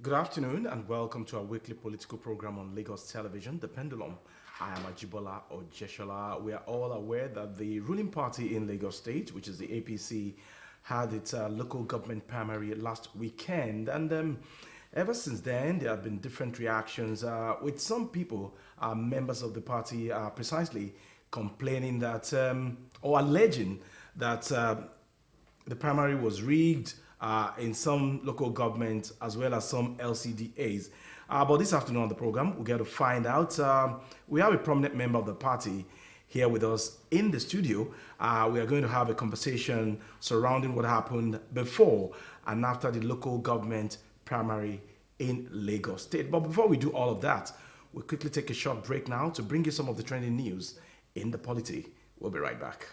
Good afternoon and welcome to our weekly political program on Lagos television, The Pendulum. I am Ajibola Ojeshola. We are all aware that the ruling party in Lagos State, which is the APC, had its local government primary last weekend. And ever since then, there have been different reactions, with some people, members of the party, precisely complaining that, or alleging that the primary was rigged in some local governments as well as some LCDAs. But this afternoon on the program, we get to find out. We have a prominent member of the party here with us in the studio. We are going to have a conversation surrounding what happened before and after the local government primary in Lagos State. But before we do all of that, we'll quickly take a short break now to bring you some of the trending news in the polity. We'll be right back.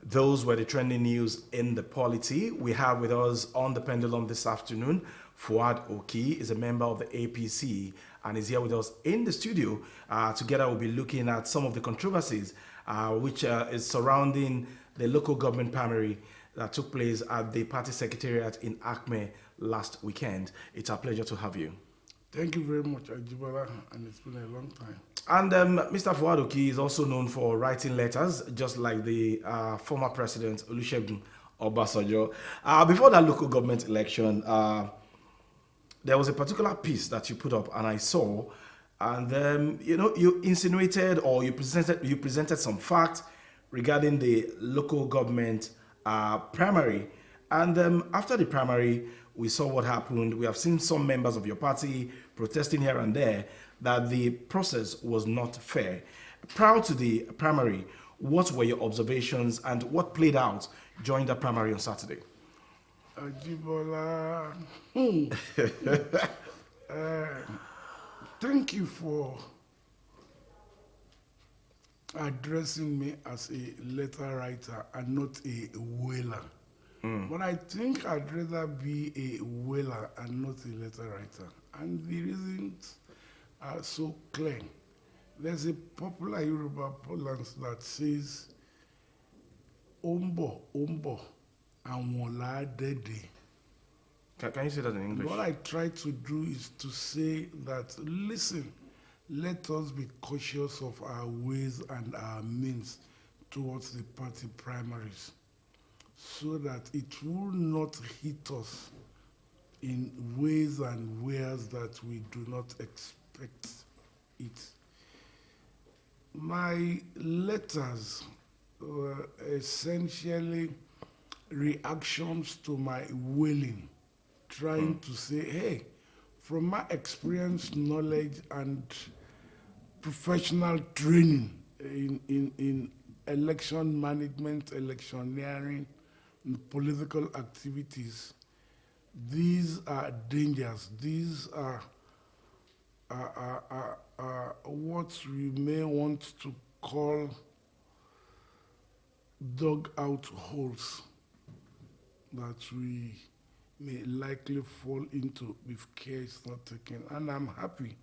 Those were the trending news in the polity. We have with us on the pendulum this afternoon, Fuad Oki is a member of the APC and is here with us in the studio. Together we'll be looking at some of the controversies which is surrounding the local government primary that took place at the party secretariat in Acme last weekend. It's a pleasure to have you. Thank you very much, Ajibola, and it's been a long time. And Mr. Fuadoki is also known for writing letters, just like the former president Olusegun Obasanjo. Before that local government election, there was a particular piece that you put up, and I saw, and you insinuated or you presented some facts regarding the local government primary, and after the primary, we saw what happened. We have seen some members of your party protesting here and there that the process was not fair. Prior to the primary, what were your observations and what played out during the primary on Saturday? Ajibola, uh, thank you for addressing me as a letter writer and not a whaler. But I think I'd rather be a whaler and not a letter writer. And the reasons are so clear. There's a popular Yoruba parlance that says, Ombo, Ombo, and Wola Dede. Can you say that in English? What I try to do is to say that, listen, let us be cautious of our ways and our means towards the party primaries, so that it will not hit us in ways and ways that we do not expect it. My letters were essentially reactions to my wailing, trying to say, hey, from my experience, knowledge, and professional training in election management, electioneering, and political activities, these are dangers. These are what we may want to call dug out holes that we may likely fall into if care is not taken. And I'm happy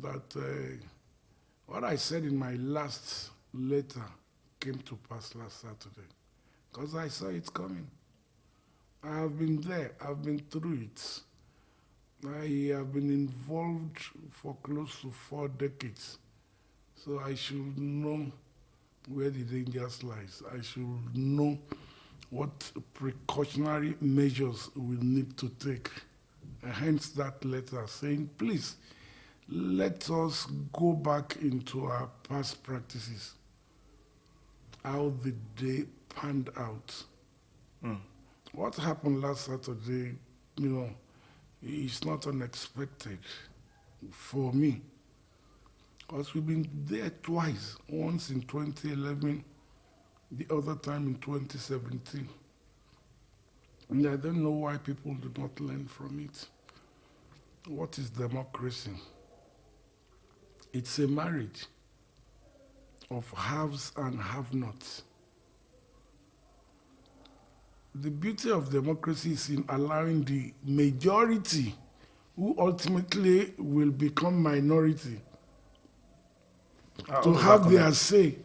that what I said in my last letter came to pass last Saturday, because I saw it coming. I have been there, I've been through it. I have been involved for close to 4 decades, so I should know where the dangers lies. I should know what precautionary measures we need to take. Hence that letter saying, please, let us go back into our past practices, how the day panned out. What happened last Saturday, is not unexpected for me, because we've been there twice, once in 2011, the other time in 2017. And I don't know why people do not learn from it. What is democracy? It's a marriage of haves and have-nots. The beauty of democracy is in allowing the majority, who ultimately will become minority, to have their say,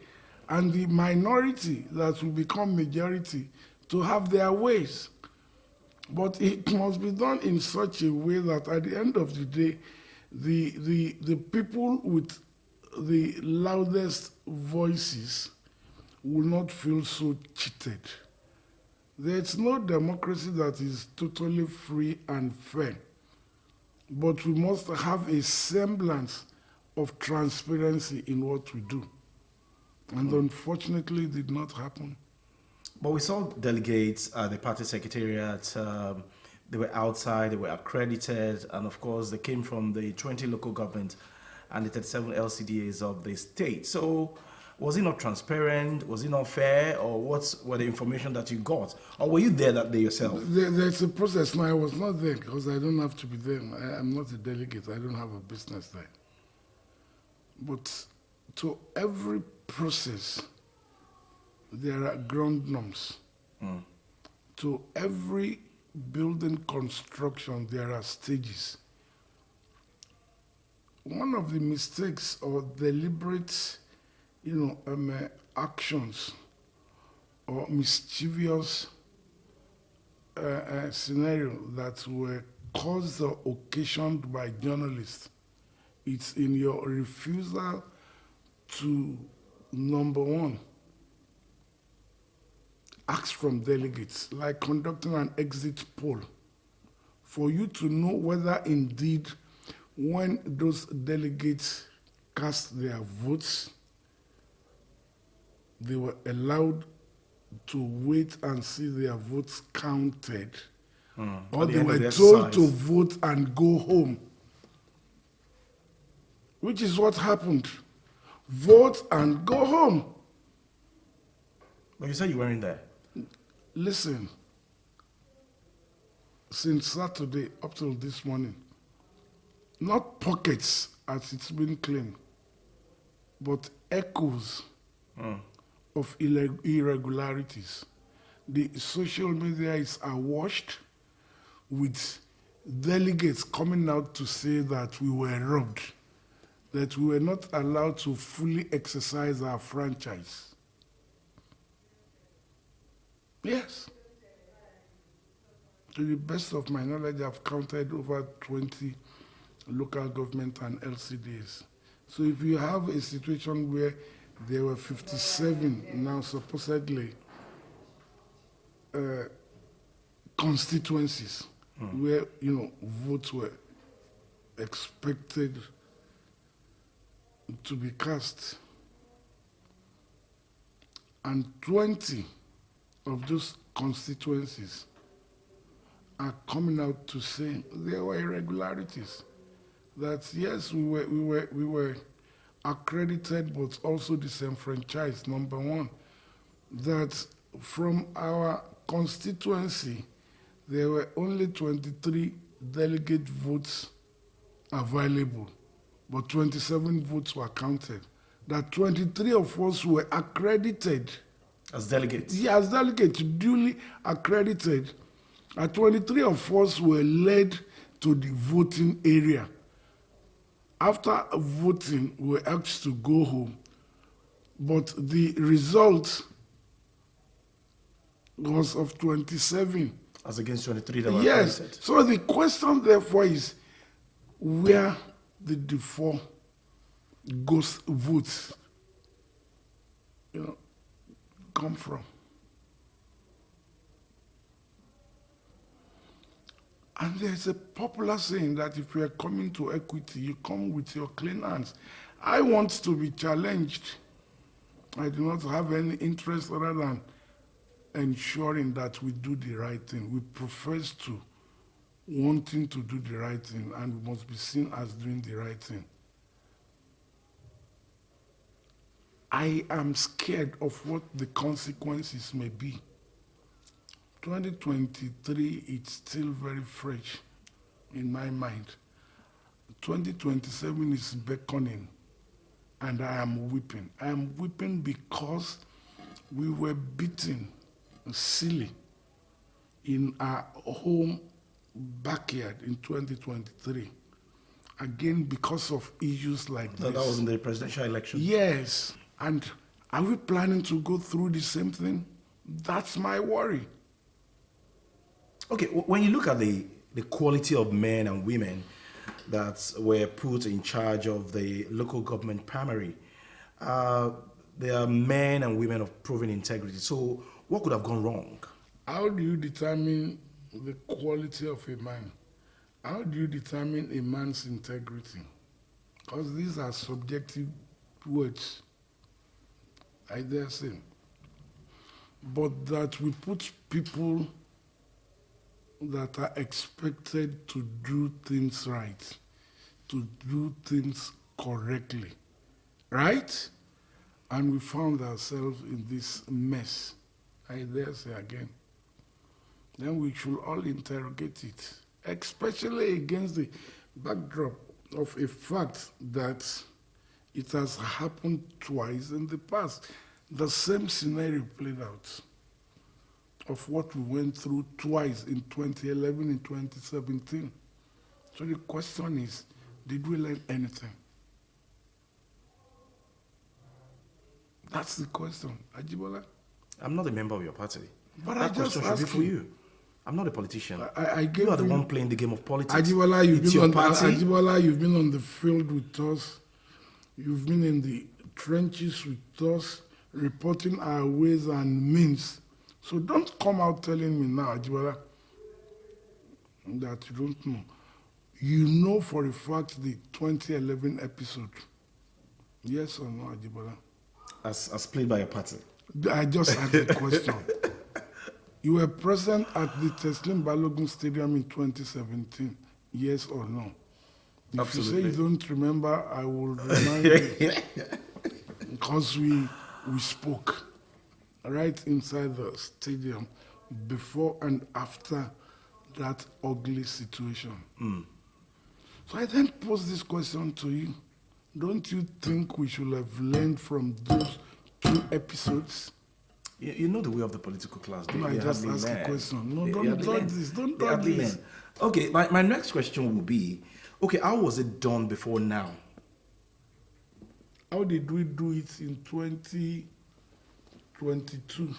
and the minority that will become majority to have their ways. But it must be done in such a way that at the end of the day, the people with the loudest voices will not feel so cheated. There's no democracy that is totally free and fair, but we must have a semblance of transparency in what we do. And unfortunately, it did not happen. But we saw delegates at the party secretariat. They were outside, they were accredited, and of course, they came from the 20 local governments and the 37 LCDAs of the state. So, was it not transparent? Was it not fair? Or what were the information that you got? Or were you there that day yourself? There's a process. Now, I was not there because I don't have to be there. I'm not a delegate. I don't have a business there. But to every process, there are ground norms. To every building construction, there are stages. One of the mistakes or deliberate, actions or mischievous scenario that were caused or occasioned by journalists, it's in your refusal to, number one, ask from delegates, like conducting an exit poll, for you to know whether indeed when those delegates cast their votes, they were allowed to wait and see their votes counted, or they were told to vote and go home, which is what happened. Vote and go home. But you said you weren't there. Listen, since Saturday up till this morning, not pockets as it's been claimed, but echoes of irregularities. The social media is awash with delegates coming out to say that we were robbed, that we were not allowed to fully exercise our franchise. Yes. To the best of my knowledge, I've counted over 20 local government and LCDs. So if you have a situation where there were 57 now supposedly constituencies where votes were expected to be cast, and 20 of those constituencies are coming out to say there were irregularities. That yes, we were accredited but also disenfranchised, number one. That from our constituency, there were only 23 delegate votes available, but 27 votes were counted. That 23 of us were accredited. As delegates? Yeah, as delegates, duly accredited. And 23 of us were led to the voting area. After voting, we were asked to go home. But the result was of 27. As against 23 that were Yes. accredited? So the question, therefore, is where did the 4 ghost votes, come from? And there's a popular saying that if you are coming to equity, you come with your clean hands. I want to be challenged. I do not have any interest other than ensuring that we do the right thing. We profess to wanting to do the right thing, and we must be seen as doing the right thing. I am scared of what the consequences may be. 2023, it's still very fresh in my mind. 2027 is beckoning, and I am weeping. I am weeping because we were beaten silly in our home backyard in 2023. Again, because of issues like this. That was in the presidential election? Yes. And are we planning to go through the same thing? That's my worry. Okay, when you look at the quality of men and women that were put in charge of the local government primary, they are men and women of proven integrity. So what could have gone wrong? How do you determine the quality of a man? How do you determine a man's integrity? Because these are subjective words, I dare say. But that we put people that are expected to do things right, to do things correctly, right? And we found ourselves in this mess, I dare say again. Then we should all interrogate it, especially against the backdrop of a fact that it has happened twice in the past. The same scenario played out of what we went through twice in 2011 and 2017. So the question is, did we learn anything? That's the question. Ajibola? I'm not a member of your party. But that I just question should be asked for you. I'm not a politician. You are the one playing the game of politics. Ajibola, it's your party. Ajibola, you've been on the field with us. You've been in the trenches with us, reporting our ways and means. So don't come out telling me now, Ajibola, that you don't know. You know for a fact the 2011 episode. Yes or no, Ajibola? As played by your party. I just asked the question. You were present at the Teslim Balogun Stadium in 2017. Yes or no? If Absolutely. you say you don't remember, I will remind you. Because we spoke right inside the stadium before and after that ugly situation. So I then pose this question to you. Don't you think we should have learned from those 2 episodes? You know the way of the political class. No, I just asked a question. No, don't dodge this. Don't They dodge hardly this. learn. Okay, my next question will be, okay, how was it done before now? How did we do it in 2022,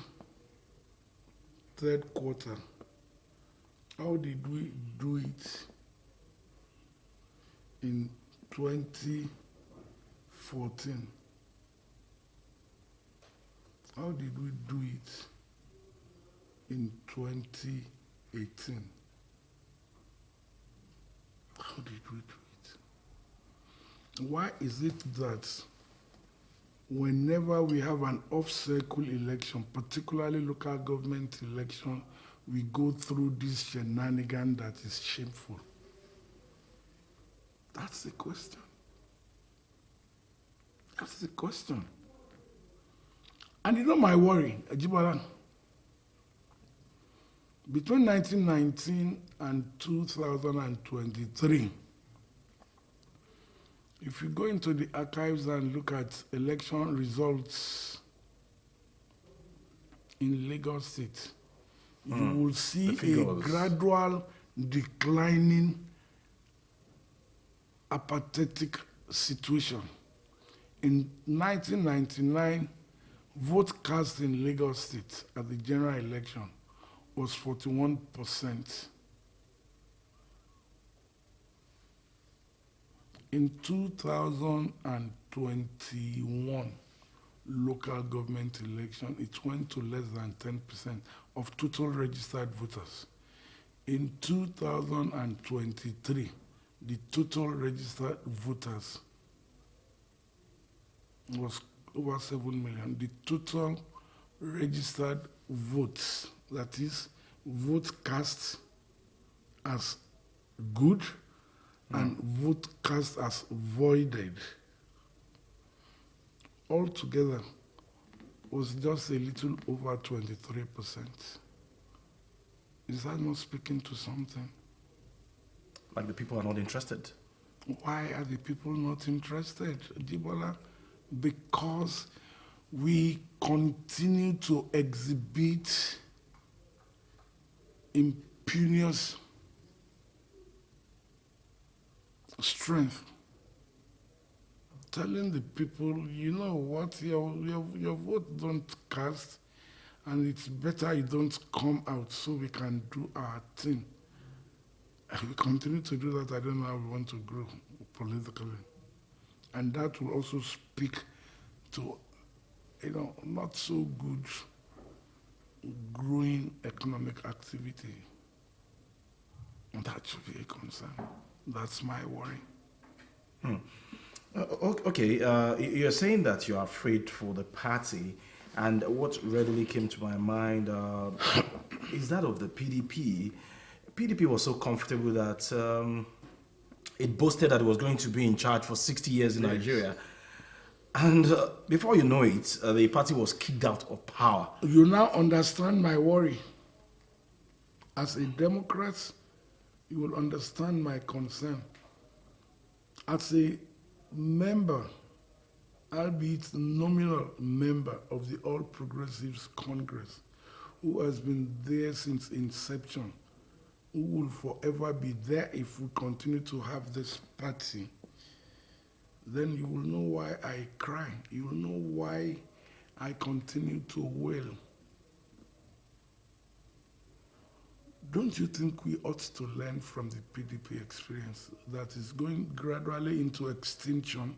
third quarter? How did we do it in 2014? How did we do it in 2018? How did we do it? Why is it that whenever we have an off-circle election, particularly local government election, we go through this shenanigan that is shameful? That's the question. That's the question. And you know my worry, Ajibala, between 1919 and 2023, if you go into the archives and look at election results in Lagos State, you will see a gradual declining apathetic situation. In 1999, vote cast in Lagos State at the general election was 41%. In 2021 local government election, it went to less than 10% of total registered voters. In 2023, the total registered voters was over 7 million. The total registered votes, that is, vote cast as good and vote cast as voided, altogether was just a little over 23%. Is that not speaking to something? Like the people are not interested. Why are the people not interested, Dibola? Because we continue to exhibit imperious strength, telling the people, you know what, your vote don't cast, and it's better you don't come out so we can do our thing. And we continue to do that. I don't know how we want to grow politically. And that will also speak to, not so good growing economic activity. And that should be a concern. That's my worry. Okay, you're saying that you're afraid for the party, and what readily came to my mind is that of the PDP. PDP was so comfortable that it boasted that it was going to be in charge for 60 years in Nigeria. And before you know it, the party was kicked out of power. You now understand my worry. As a Democrat, you will understand my concern. As a member, albeit nominal member of the All Progressives Congress, who has been there since inception, who will forever be there if we continue to have this party, then you will know why I cry. You will know why I continue to wail. Don't you think we ought to learn from the PDP experience that is going gradually into extinction?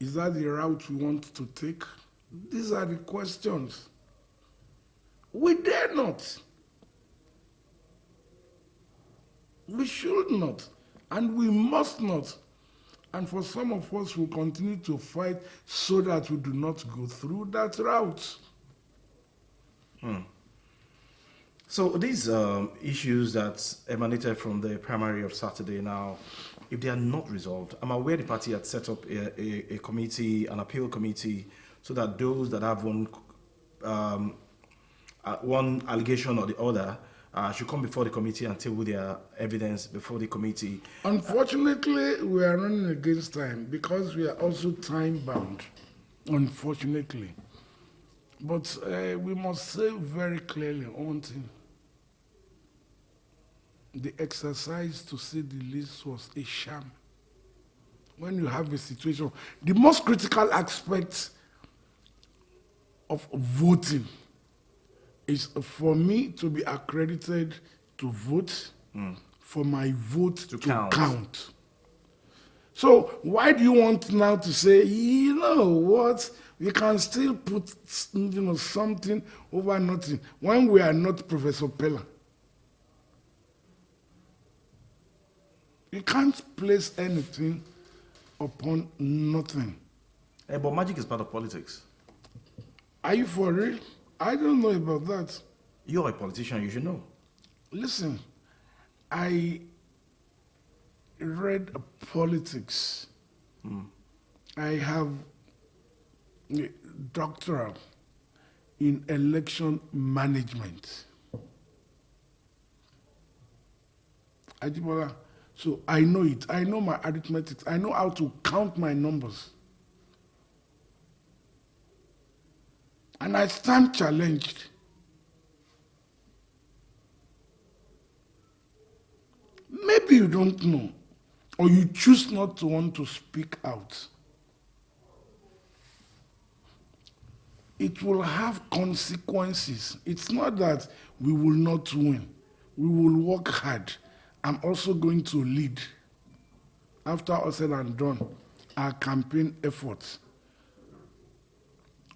Is that the route we want to take? These are the questions. We dare not. We should not. And we must not. And for some of us, we'll continue to fight so that we do not go through that route. So these issues that emanated from the primary of Saturday now, if they are not resolved, I'm aware the party had set up a committee, an appeal committee, so that those that have one allegation or the other should come before the committee and table their evidence before the committee. Unfortunately, we are running against time because we are also time-bound, unfortunately. But we must say very clearly one thing. The exercise, to say the least, was a sham. When you have a situation, the most critical aspect of voting is for me to be accredited to vote, for my vote to count. So why do you want now to say, you know what, we can still put something over nothing when we are not Professor Pella? You can't place anything upon nothing. But magic is part of politics. Are you for real? I don't know about that. You're a politician, you should know. Listen, I read politics. I have a doctorate in election management. Ajibola, so I know it. I know my arithmetic. I know how to count my numbers. And I stand challenged. Maybe you don't know, or you choose not to want to speak out. It will have consequences. It's not that we will not win. We will work hard. I'm also going to lead, after all said and done, our campaign efforts.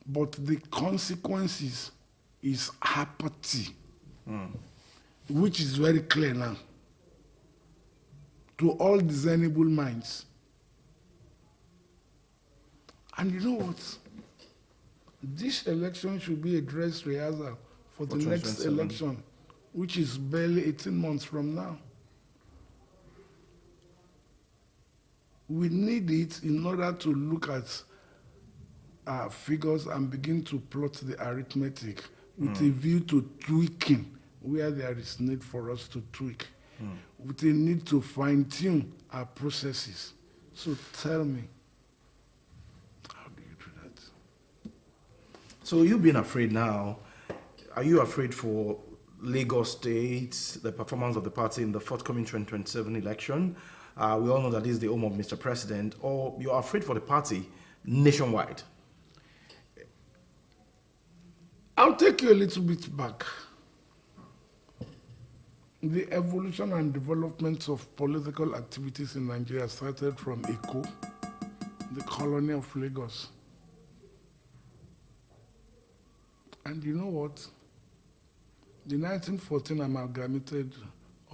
But the consequences is apathy, which is very clear now to all discernible minds. And you know what? This election should be a dress rehearsal for the next 2027. election, which is barely 18 months from now. We need it in order to look at our figures and begin to plot the arithmetic with a view to tweaking where there is need for us to tweak, with a need to fine-tune our processes. So tell me, how do you do that? So you being afraid now, are you afraid for Lagos State, the performance of the party in the forthcoming 2027 election? We all know that this is the home of Mr. President, or you're afraid for the party nationwide? I'll take you a little bit back. The evolution and development of political activities in Nigeria started from Eko, the colony of Lagos. And you know what? The 1914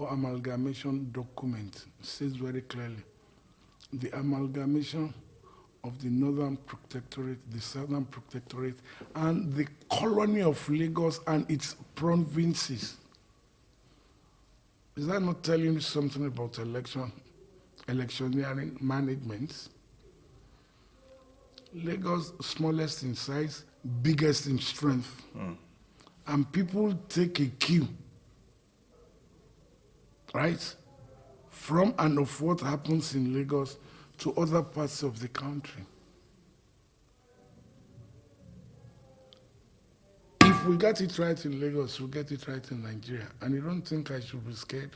amalgamation document says very clearly the amalgamation of the Northern Protectorate, the Southern Protectorate, and the colony of Lagos and its provinces. Is that not telling you something about electioneering management? Lagos, smallest in size, biggest in strength. And people take a cue, right, from and of what happens in Lagos to other parts of the country. If we get it right in Lagos, we'll get it right in Nigeria. And you don't think I should be scared?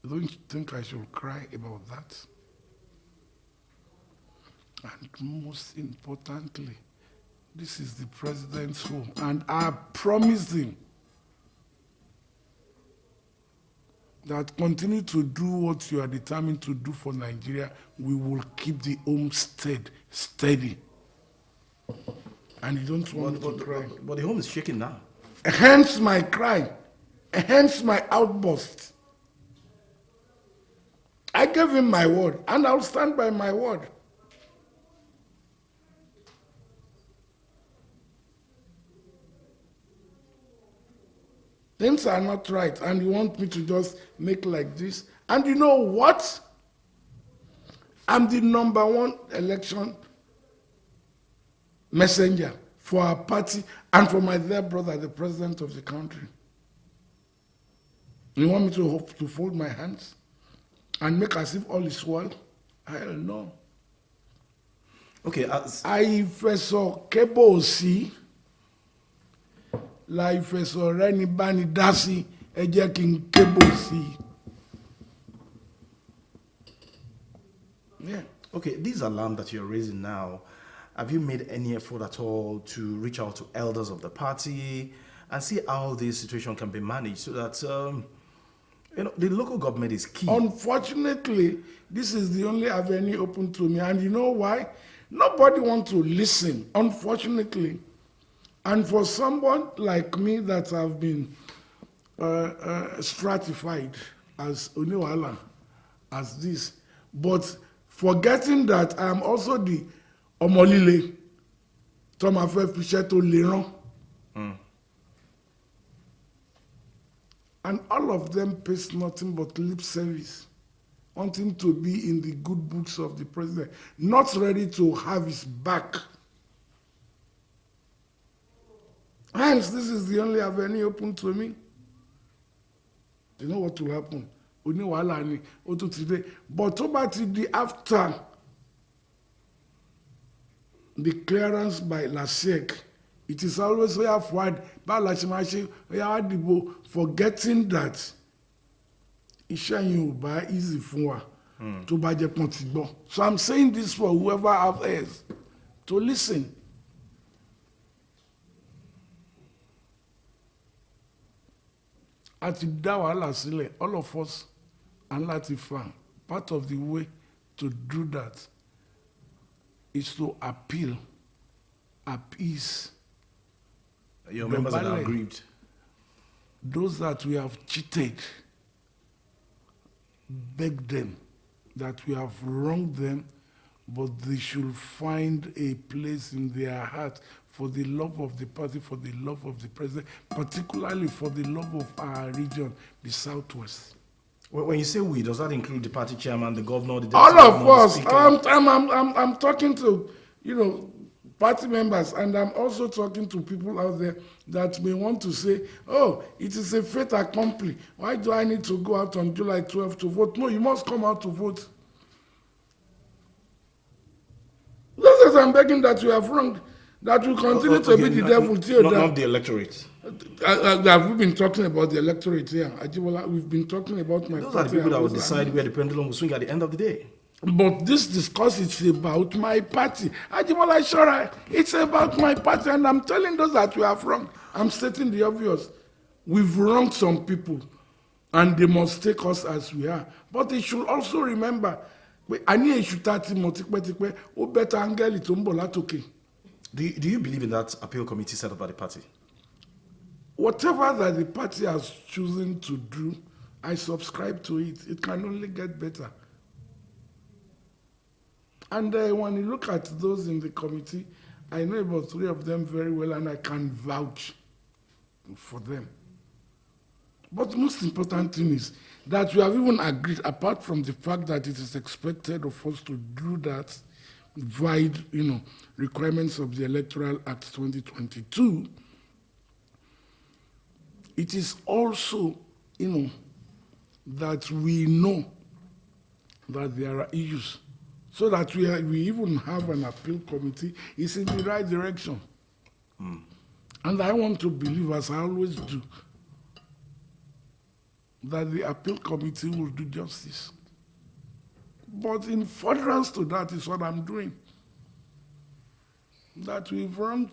You don't think I should cry about that? And most importantly, this is the president's home. And I promised him that continue to do what you are determined to do for Nigeria, we will keep the homestead steady. And you don't want to cry. But the home is shaking now. Hence my cry. Hence my outburst. I gave him my word, and I'll stand by my word. Things are not right, and you want me to just make like this. And you know what? I'm the #1 election messenger for our party and for my dear brother, the president of the country. You want me to fold my hands and make as if all is well? Hell no. Okay, I fẹsọ kébò sí la ìfẹsọ rẹ ní bá ní dá sí ẹ jẹ́ kí n kébò sí. Yeah. Okay, this alarm that you're raising now, have you made any effort at all to reach out to elders of the party and see how this situation can be managed so that the local government is key? Unfortunately, this is the only avenue open to me, and you know why? Nobody wants to listen, unfortunately. And for someone like me that have been stratified as Uniwala, as this, but forgetting that I am also the ọmọ líle tó máa fẹ́ fi iṣẹ́ tó le rán. And all of them pays nothing but lip service, wanting to be in the good books of the president, not ready to have his back. Hence, this is the only avenue open to me. You know what will happen? Oni wàhálà ni ó tún ti dé. But tó bá ti di after the clearance by LASEC, it is always way forward. Báwo la ṣe máa ṣe oya wá dìbò, forgetting that iṣẹ́ yẹn ò bá easy fún wa tó bá jẹ́ pọ́n ti gbọ́. So I'm saying this for whoever have ears to listen. A ti dá wàhálà sílẹ̀, all of us and láti fa. Part of the way to do that is to appeal, appease. Your members are aggrieved. Those that we have cheated, beg them that we have wronged them, but they should find a place in their heart for the love of the party, for the love of the president, particularly for the love of our region, the Southwest. When you say we, does that include the party chairman, the governor, the All deputy of governor, us. the speaker? I'm talking to, party members, and I'm also talking to people out there that may want to say, oh, it is a fait accompli. Why do I need to go out on July 12th to vote? No, you must come out to vote. This is I'm begging that you have wronged, that you continue to be the devil till not the electorate. Have we been talking about the electorate here? Ajibola, we've been talking about my Those party. are the people that will decide where the pendulum will swing at the end of the day. But this discourse is about my party. Ajibola Shora, it's about my party, and I'm telling those that we have wronged. I'm stating the obvious. We've wronged some people, and they must take us as we are. But they should also remember, ani eshutati motikpe o better angeli to mbo latoke. Do you believe in that appeal committee set up by the party? Whatever that the party has chosen to do, I subscribe to it. It can only get better. And when you look at those in the committee, I know about 3 of them very well, and I can vouch for them. But the most important thing is that we have even agreed, apart from the fact that it is expected of us to do that, via requirements of the Electoral Act 2022, it is also, that we know that there are issues. So that we even have an appeal committee is in the right direction. And I want to believe, as I always do, that the appeal committee will do justice. But in furtherance to that is what I'm doing. That we've run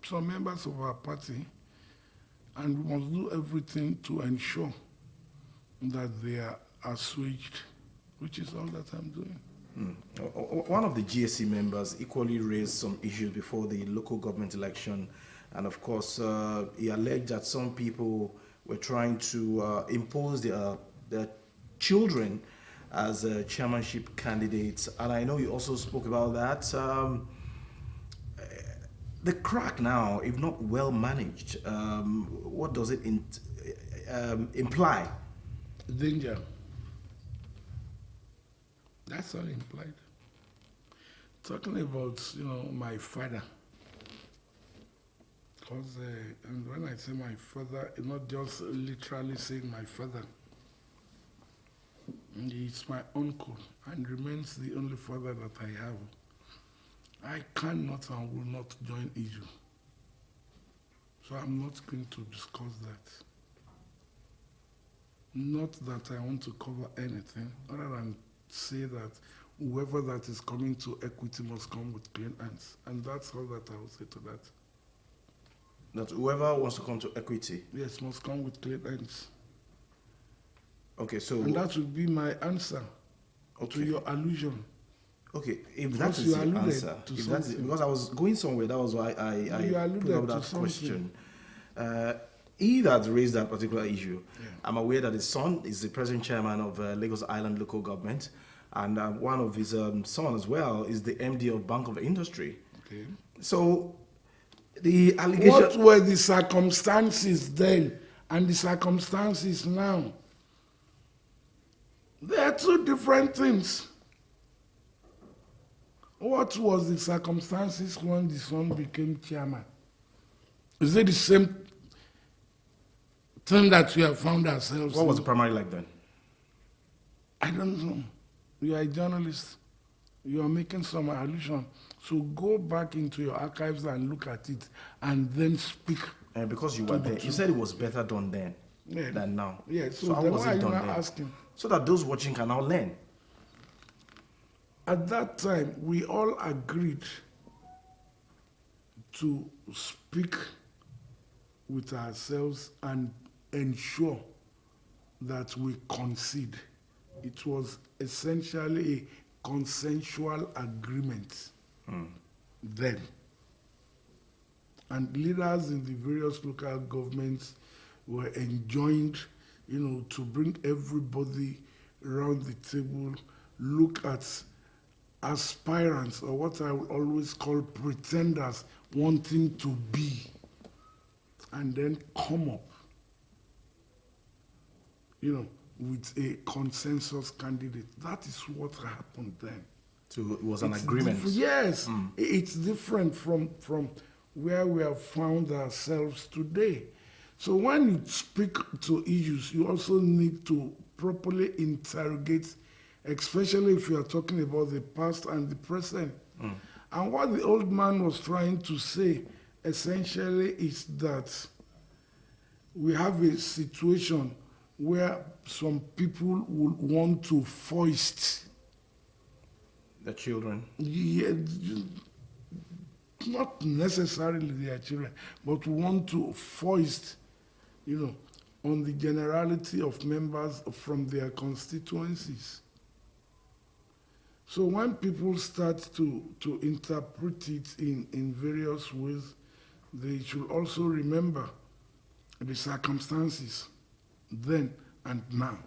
some members of our party, and we must do everything to ensure that they are assuaged, which is all that I'm doing. One of the GSC members equally raised some issues before the local government election, and of course, he alleged that some people were trying to impose their children as chairmanship candidates, and I know you also spoke about that. The crack now, if not well managed, what does it imply? Danger. That's all implied. Talking about, my father. Because, and when I say my father, it's not just literally saying my father. He's my uncle and remains the only father that I have. I cannot and will not join issue. So I'm not going to discuss that. Not that I want to cover anything, other than say that whoever that is coming to equity must come with clean hands. And that's all that I will say to that. That whoever wants to come to equity? Yes, must come with clean hands. Okay, so... And that would be my answer to your allusion. Okay, if that is your answer, if that's it, because I was going somewhere, that was why I put up that question. He that raised that particular issue, I'm aware that his son is the present chairman of Lagos Island local government, and one of his son as well is the MD of Bank of Industry. Okay. So the allegation. What were the circumstances then and the circumstances now? They are two different things. What was the circumstances when the son became chairman? Is it the same thing that we have found ourselves What was in? the primary like then? I don't know. You are a journalist. You are making some allusion. So go back into your archives and look at it and then speak. Because you were there, you said it was better done then than now. Yeah, So how then was why are it you done not then? asking? So that those watching can now learn. At that time, we all agreed to speak with ourselves and ensure that we concede. It was essentially a consensual agreement then. And leaders in the various local governments were enjoined, to bring everybody around the table, look at aspirants, or what I will always call pretenders, wanting to be, and then come up, with a consensus candidate. That is what happened then. So it was an agreement. Yes, it's different from where we have found ourselves today. So when you speak to issues, you also need to properly interrogate, especially if you are talking about the past and the present. And what the old man was trying to say essentially is that we have a situation where some people would want to foist The children. Not necessarily their children, but want to foist, on the generality of members from their constituencies. So when people start to interpret it in various ways, they should also remember the circumstances then and now.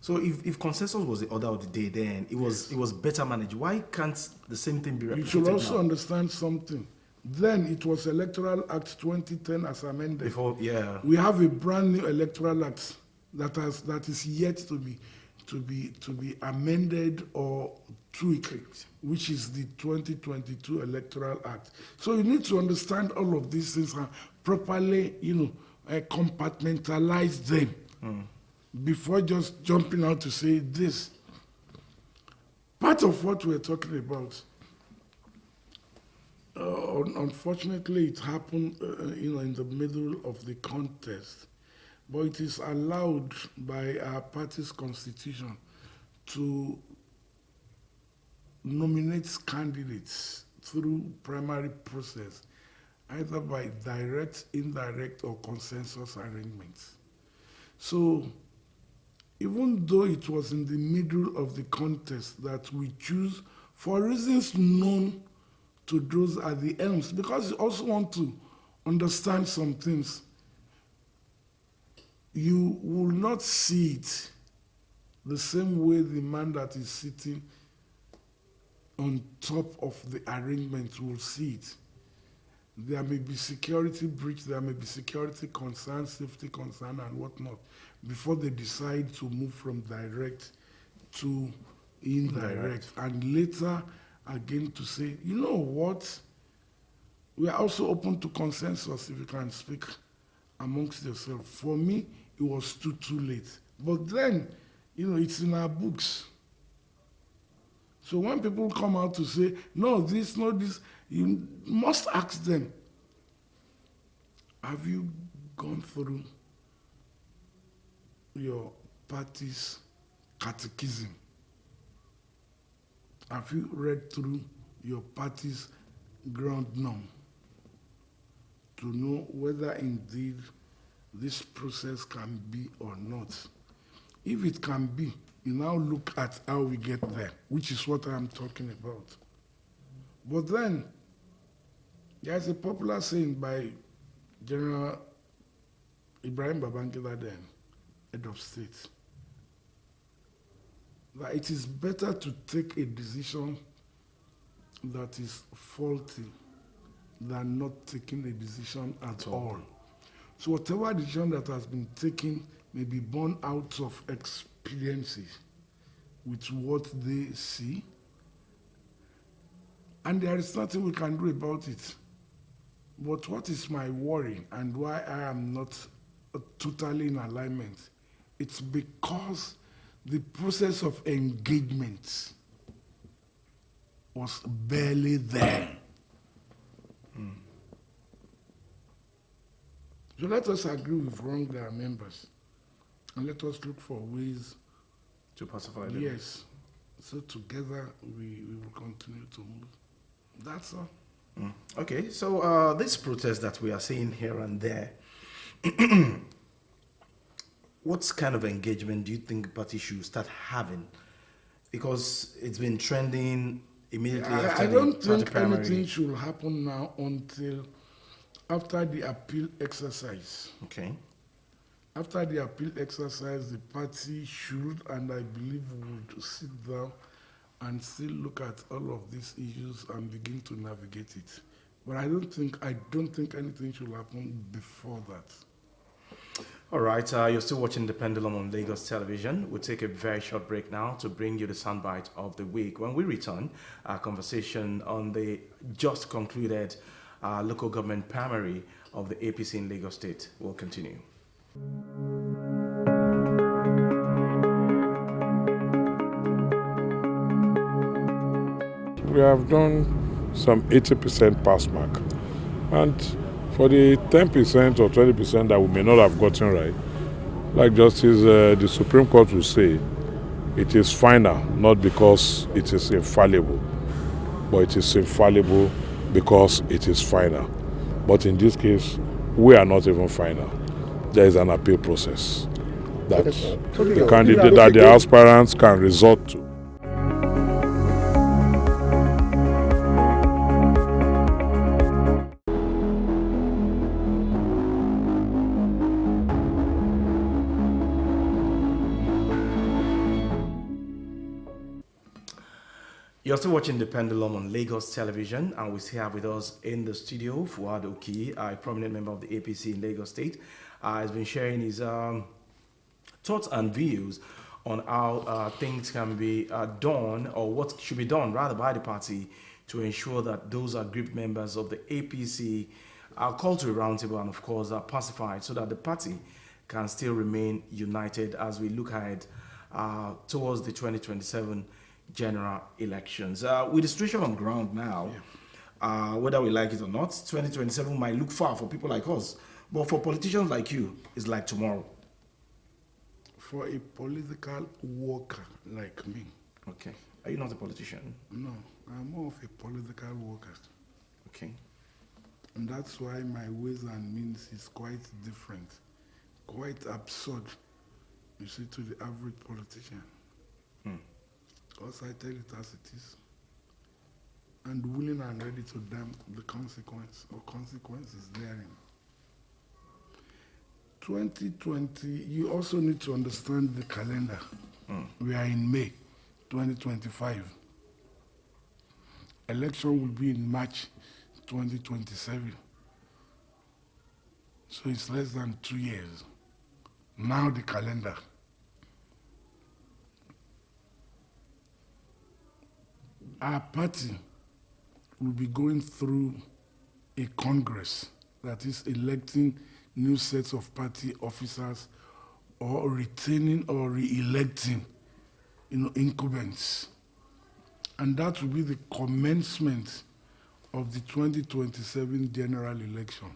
So if consensus was the order of the day then, it was better managed. Why can't the same thing be replicated You should also now? understand something. Then it was Electoral Act 2010 as amended. Before, yeah. We have a brand new Electoral Act that is yet to be amended or tweaked, which is the 2022 Electoral Act. So you need to understand all of these things and properly, compartmentalize them before just jumping out to say this. Part of what we're talking about, unfortunately, it happened, in the middle of the contest. But it is allowed by our party's constitution to nominate candidates through primary process, either by direct, indirect, or consensus arrangements. So, even though it was in the middle of the contest that we choose, for reasons known to those at the helms, because you also want to understand some things. You will not see it the same way the man that is sitting on top of the arrangement will see it. There may be security breach, there may be security concern, safety concern, and whatnot, before they decide to move from direct to indirect. And later, again, to say, you know what? We are also open to consensus if you can speak amongst yourself. For me, it was too late. But then, it's in our books. So when people come out to say, no, this, you must ask them, have you gone through your party's catechism? Have you read through your party's ground norm to know whether indeed this process can be or not? If it can be, you now look at how we get there, which is what I'm talking about. But then, there's a popular saying by General Ibrahim Babangida then, head of state. that it is better to take a decision that is faulty than not taking a decision at all. So whatever decision that has been taken may be born out of experiences with what they see, and there is nothing we can do about it. But what is my worry and why I am not totally in alignment? It's because the process of engagement was barely there. So let us agree with wrong their members, and let us look for ways To pacify them. yes. So together we will continue to move. That's all. Okay, so this protest that we are seeing here and there, what kind of engagement do you think the party should start having? Because it's been trending immediately after I the don't party think primary. anything should happen now until after the appeal exercise. Okay. After the appeal exercise, the party should, and I believe would, sit down and still look at all of these issues and begin to navigate it. But I don't think anything should happen before that. All right, you're still watching the Pendulum on Lagos Television. We'll take a very short break now to bring you the soundbite of the week. When we return, our conversation on the just concluded local government primary of the APC in Lagos State will continue. We have done some 80% pass mark. And for the 10% or 20% that we may not have gotten right, like Justice the Supreme Court will say, it is final, not because it is infallible, but it is infallible because it is final. But in this case, we are not even final. There is an appeal process that the candidate, that the aspirants can resort to. You're still watching the Pendulum on Lagos Television, and we still have with us in the studio Fuad Oki, a prominent member of the APC in Lagos State. Has been sharing his thoughts and views on how things can be done, or what should be done rather by the party to ensure that those aggrieved members of the APC are called to a roundtable and, of course, are pacified so that the party can still remain united as we look ahead towards the 2027 general elections. With the situation on ground now, whether we like it or not, 2027 might look far for people like us, but for politicians like you, it's like tomorrow. For a political worker like me, Okay. Are you not a politician? no, I'm more of a political worker. Okay. And that's why my ways and means is quite different, quite absurd, you see, to the average politician. Because I tell it as it is, and willing and ready to damn the consequence or consequences therein. 2020, you also need to understand the calendar. We are in May 2025. Election will be in March 2027. So it's less than 2 years. Now the calendar. Our party will be going through a congress that is electing new sets of party officers or retaining or re-electing incumbents. And that will be the commencement of the 2027 general election.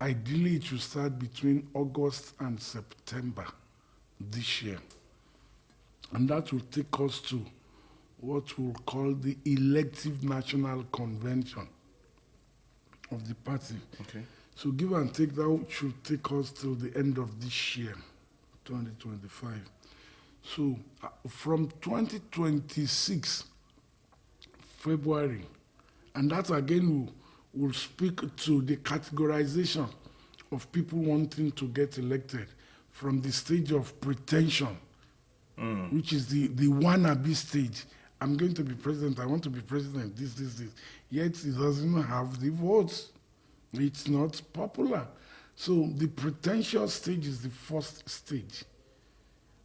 Ideally, it should start between August and September this year. And that will take us to what we'll call the elective national convention of the party. Okay. So give and take, that should take us till the end of this year, 2025. So from 2026, February, and that again will speak to the categorization of people wanting to get elected from the stage of pretension which is the wannabe stage. I'm going to be president. I want to be president. This. Yet it doesn't have the votes. It's not popular. So the pretentious stage is the first stage,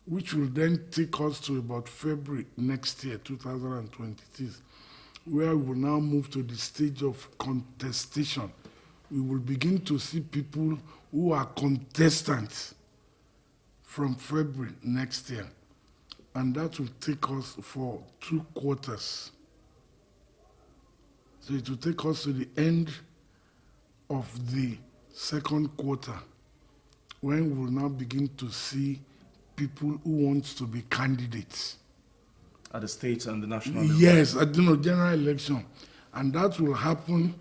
which will then take us to about February next year, 2026, where we will now move to the stage of contestation. We will begin to see people who are contestants from February next year. And that will take us for 2 quarters. So it will take us to the end of the second quarter, when we will now begin to see people who want to be candidates. At the state and the national level? Yes, at general election. And that will happen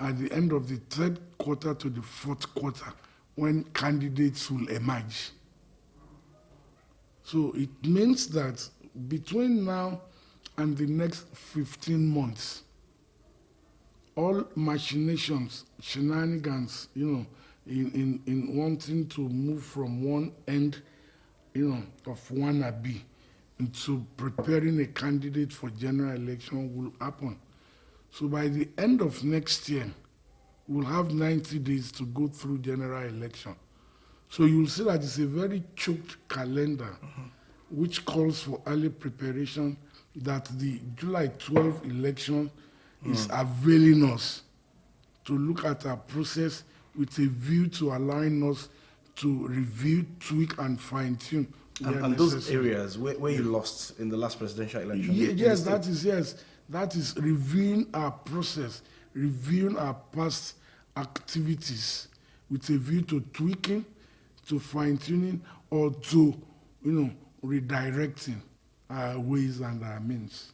at the end of the third quarter to the fourth quarter, when candidates will emerge. So it means that between now and the next 15 months, all machinations, shenanigans, in wanting to move from one end, of wannabe into preparing a candidate for general election will happen. So by the end of next year, we'll have 90 days to go through general election. So you'll see that it's a very choked calendar, which calls for early preparation, that the July 12 election is availing us to look at our process with a view to allowing us to review, tweak, and fine-tune. And those areas where you lost in the last presidential election? Yes, that is reviewing our process, reviewing our past activities with a view to tweaking, to fine-tuning, or to, redirecting our ways and our means.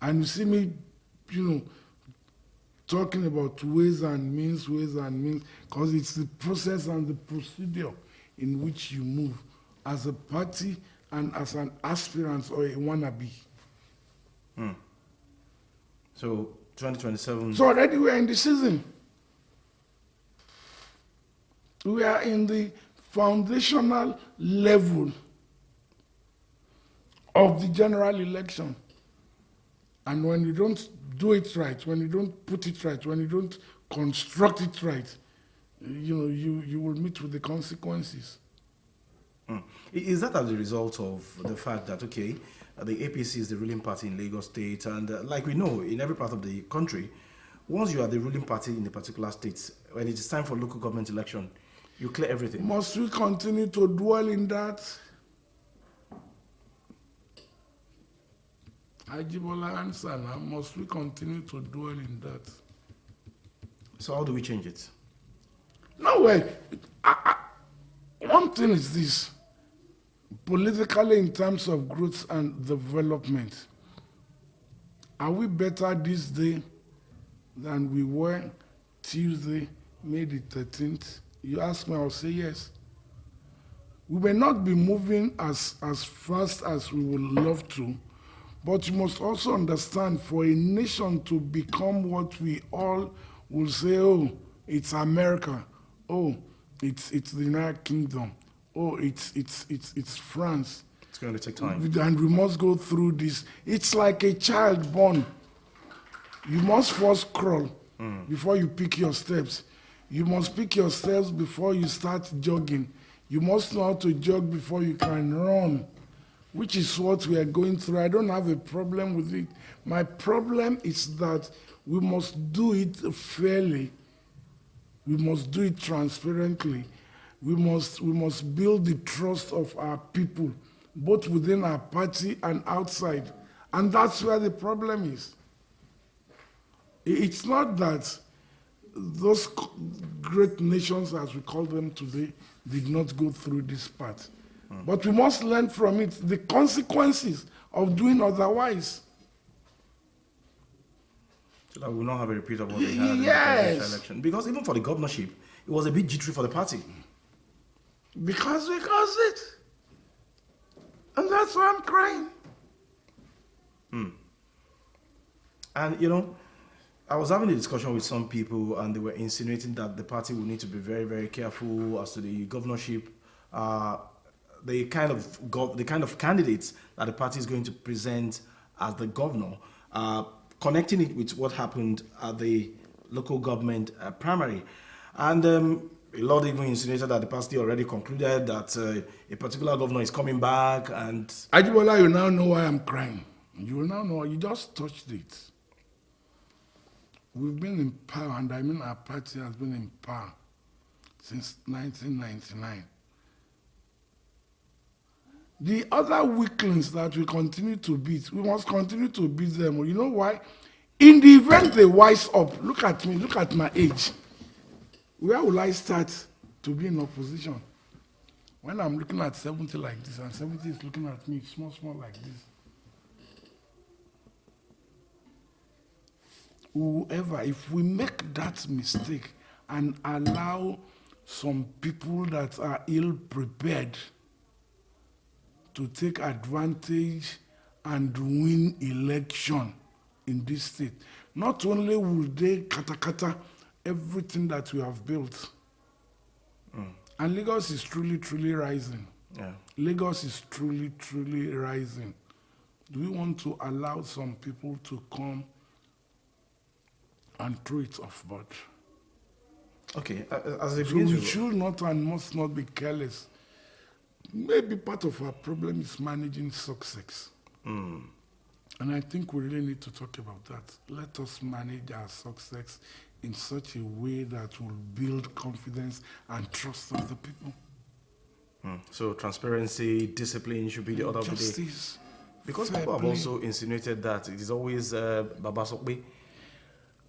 And you see me, talking about ways and means, because it's the process and the procedure in which you move as a party and as an aspirant or a wannabe. So 2027. So already we are in the season. We are in the foundational level of the general election. And when you don't do it right, when you don't put it right, when you don't construct it right, you will meet with the consequences. Is that as a result of the fact that, okay, the APC is the ruling party in Lagos State, and like we know, in every part of the country, once you are the ruling party in a particular state, when it is time for local government election, you clear everything? Must we continue to dwell in that? Ajibola, answer now. Must we continue to dwell in that? So how do we change it? No way. One thing is this. Politically, in terms of growth and development, are we better this day than we were Tuesday, May the 13th? You ask me, I'll say yes. We may not be moving as fast as we would love to, but you must also understand, for a nation to become what we all will say, oh, it's America, oh, it's the United Kingdom, oh, it's France. It's going to take time. And we must go through this. It's like a child born. You must first crawl before you pick your steps. You must pick your steps before you start jogging. You must know how to jog before you can run, which is what we are going through. I don't have a problem with it. My problem is that we must do it fairly. We must do it transparently. We must build the trust of our people, both within our party and outside. And that's where the problem is. It's not that those great nations, as we call them today, did not go through this part. But we must learn from it the consequences of doing otherwise. So that we will not have a repeat of what they had in the presidential election. Because even for the governorship, it was a bit jittery for the party. Because we caused it. And that's why I'm crying. And, I was having a discussion with some people, and they were insinuating that the party will need to be very, very careful as to the governorship. the kind of candidates that the party is going to present as the governor, connecting it with what happened at the local government primary. And a lot even insinuated that the party already concluded that a particular governor is coming back. And Ajibola, you now know why I'm crying. You will now know. You just touched it. We've been in power, and I mean our party has been in power since 1999. The other weaklings that we continue to beat, we must continue to beat them. You know why? In the event they wise up, look at me, look at my age. Where will I start to be in opposition? When I'm looking at 70 like this, and 70 is looking at me small, small like this. Whoever, if we make that mistake and allow some people that are ill prepared to take advantage and win election in this state, not only will they kata everything that we have built, and Lagos is truly, truly rising. yeah. Lagos is truly, truly rising. Do we want to allow some people to come and throw it off board? Okay, as a So we should not and must not be careless. Maybe part of our problem is managing success. And I think we really need to talk about that. Let us manage our success in such a way that will build confidence and trust of the people. So transparency, discipline should be the order of the day. Justice. Because fair people have play. also insinuated that it is always Baba Sokbe.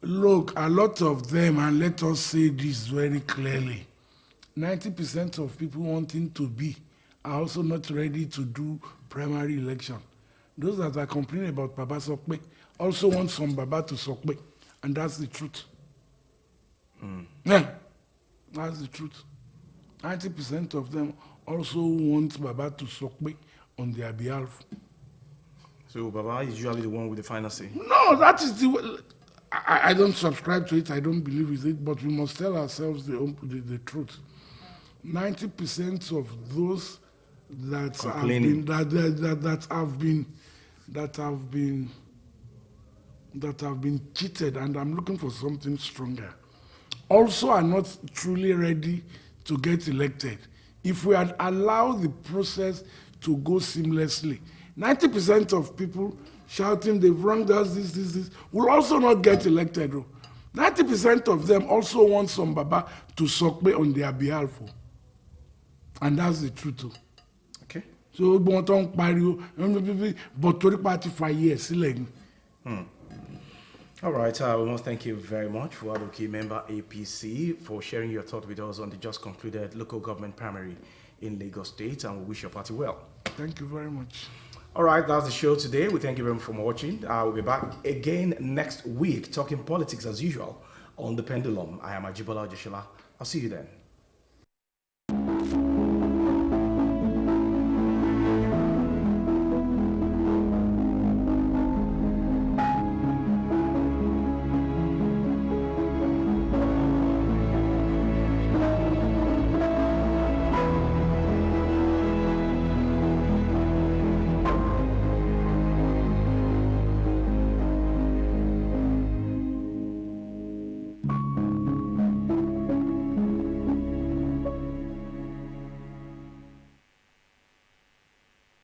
Look, a lot of them, and let us say this very clearly, 90% of people wanting to be are also not ready to do primary election. Those that are complaining about Baba Sokbe also want some Baba to Sokbe, and that's the truth. Yeah, that's the truth. 90% of them also want Baba to Sokbe on their behalf. So Baba is usually the one with the final say. No, that is the way. I don't subscribe to it. I don't believe with it. But we must tell ourselves the truth. 90% of those that Complaining. have been cheated, and I'm looking for something stronger, also are not truly ready to get elected. If we had allowed the process to go seamlessly, 90% of people shouting they've wronged us, this, will also not get elected. 90% of them also want some Baba to Sokbe on their behalf. And that's the truth. Too. Okay. So, but Tory party 5 years. All right. We must thank you very much, Fuadoki, member APC, for sharing your thought with us on the just concluded local government primary in Lagos State, and we wish your party well. Thank you very much. All right, that's the show today. We thank you very much for watching. We'll be back again next week talking politics as usual on the Pendulum. I am Ajibola Joshua. I'll see you then.